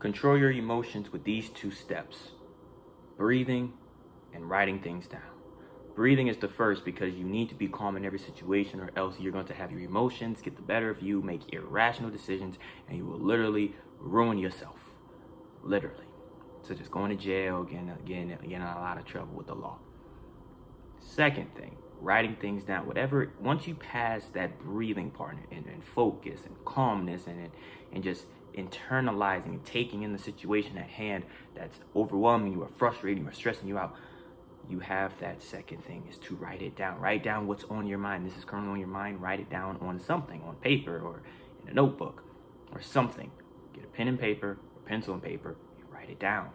Control your emotions with these 2 steps: breathing and writing things down. Breathing is the first because you need to be calm in every situation, or else you're going to have your emotions get the better of you, make irrational decisions, and you will literally ruin yourself. Literally. Such as going to jail, getting in a lot of trouble with the law. Second thing, writing things down. Whatever, once you pass that breathing part and focus and calmness and just internalizing and taking in the situation at hand that's overwhelming you or frustrating you or stressing you out, you have that second thing, is to write it down. Write down what's on your mind. This is currently on your mind. Write it down on something, on paper or in a notebook or something. Get a pen and paper or pencil and paper and write it down.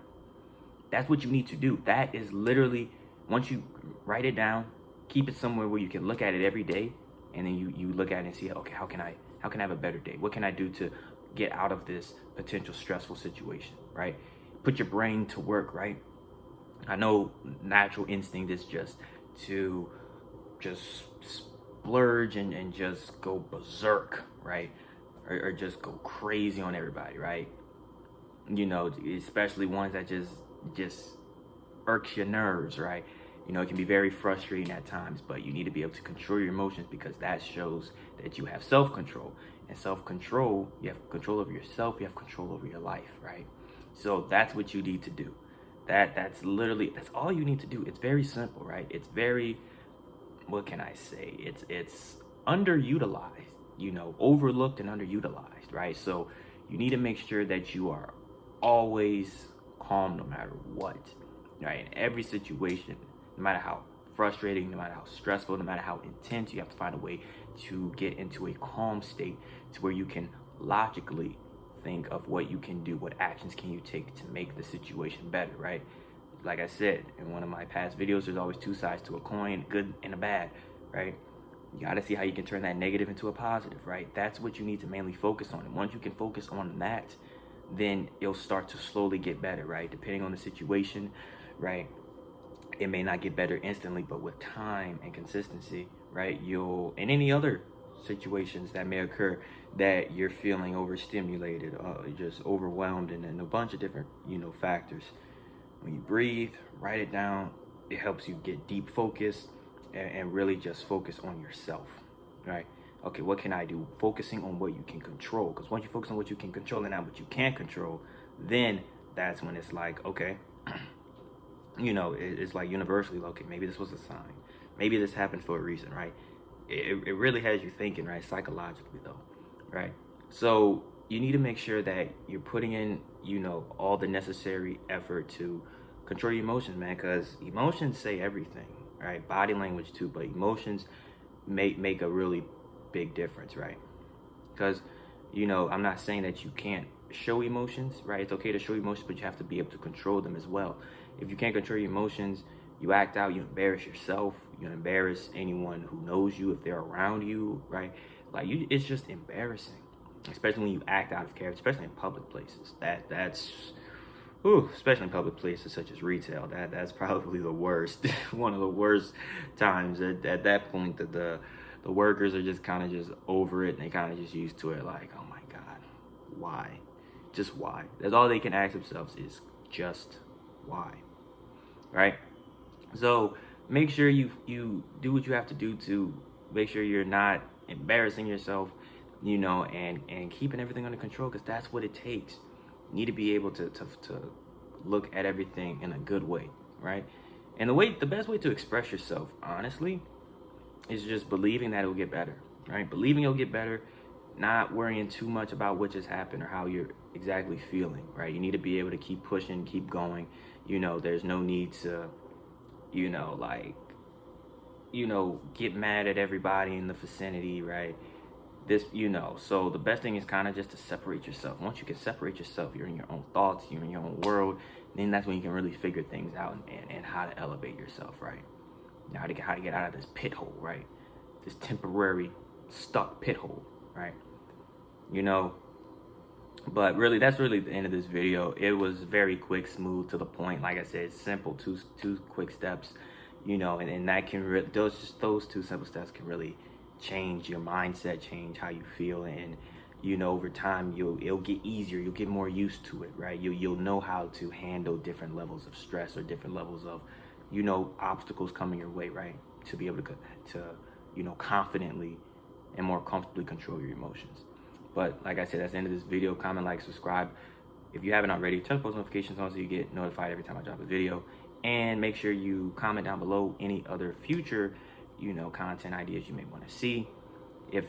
That's what you need to do. That is literally, once you write it down, keep it somewhere where you can look at it every day, and then you look at it and see, okay, how can I have a better day? What can I do to get out of this potential stressful situation, right? Put your brain to work, right? I know natural instinct is just to splurge and just go berserk, right? Or just go crazy on everybody, right? You know, especially ones that just irks your nerves, right? You know, it can be very frustrating at times, but you need to be able to control your emotions, because that shows that you have self-control. And self-control, you have control over yourself, you have control over your life, right? So that's what you need to do. That's all you need to do. It's very simple, right? It's very, what can I say? It's underutilized, you know, overlooked and underutilized, right? So you need to make sure that you are always calm no matter what, right? In every situation, no matter how frustrating, no matter how stressful, no matter how intense, you have to find a way to get into a calm state to where you can logically think of what you can do, what actions can you take to make the situation better, right? Like I said in one of my past videos, there's always 2 sides to a coin, good and a bad, right? You got to see how you can turn that negative into a positive, right? That's what you need to mainly focus on. And once you can focus on that, then it'll start to slowly get better, right? Depending on the situation, right? It may not get better instantly, but with time and consistency, right? In any other situations that may occur that you're feeling overstimulated, just overwhelmed, and a bunch of different, you know, factors. When you breathe, write it down, it helps you get deep focus and really just focus on yourself, right? Okay, what can I do? Focusing on what you can control, because once you focus on what you can control and not what you can't control, then that's when it's like, okay, you know, it's like universally, okay, maybe this was a sign. Maybe this happened for a reason, right? It really has you thinking, right? Psychologically, though, right? So you need to make sure that you're putting in, you know, all the necessary effort to control your emotions, man, because emotions say everything, right? Body language too, but emotions make a really big difference, right? Because, you know, I'm not saying that you can't show emotions, right? It's okay to show emotions, but you have to be able to control them as well. If you can't control your emotions, you act out, you embarrass yourself, you embarrass anyone who knows you if they're around you, right? Like, it's just embarrassing, especially when you act out of character, especially in public places. Especially in public places such as retail, that's probably the worst. One of the worst times. At that point, that the workers are just kind of just over it, and they kind of just used to it, like, oh my God, why? Just why? That's all they can ask themselves, is just why, right? So make sure you do what you have to do to make sure you're not embarrassing yourself, you know, and keeping everything under control, because that's what it takes. You need to be able to look at everything in a good way, right? And the best way to express yourself, honestly, is just believing that it'll get better, right? Believing it'll get better, not worrying too much about what just happened or how you're exactly feeling, right? You need to be able to keep pushing, keep going. You know, there's no need to, you know, like, you know, get mad at everybody in the vicinity, right? This, you know, so the best thing is kind of just to separate yourself. Once you can separate yourself, you're in your own thoughts, you're in your own world, then that's when you can really figure things out and how to elevate yourself, right? How to get out of this pit hole, right? This temporary stuck pit hole, right? You know, but really, that's really the end of this video. It was very quick, smooth, to the point. Like I said, simple, two quick steps, you know, and that can those 2 simple steps can really change your mindset, change how you feel, and you know, over time, it'll get easier. You'll get more used to it, right? You'll know how to handle different levels of stress or different levels of, you know, obstacles coming your way, right? To be able to you know, confidently and more comfortably control your emotions. But like I said, that's the end of this video. Comment, like, subscribe. If you haven't already, turn post notifications on so you get notified every time I drop a video. And make sure you comment down below any other future, you know, content ideas you may want to see. If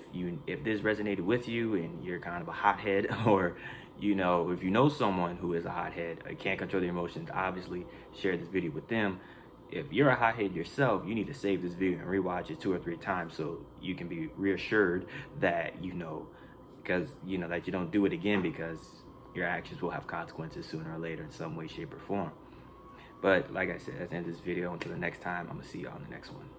this resonated with you and you're kind of a hothead, or you know, if you know someone who is a hothead or can't control their emotions, obviously share this video with them. If you're a hothead yourself, you need to save this video and rewatch it 2 or 3 times so you can be reassured that, you know, because you know that you don't do it again, because your actions will have consequences sooner or later in some way, shape, or form. But like I said, that's the end of this video. Until the next time, I'm gonna see y'all in the next one.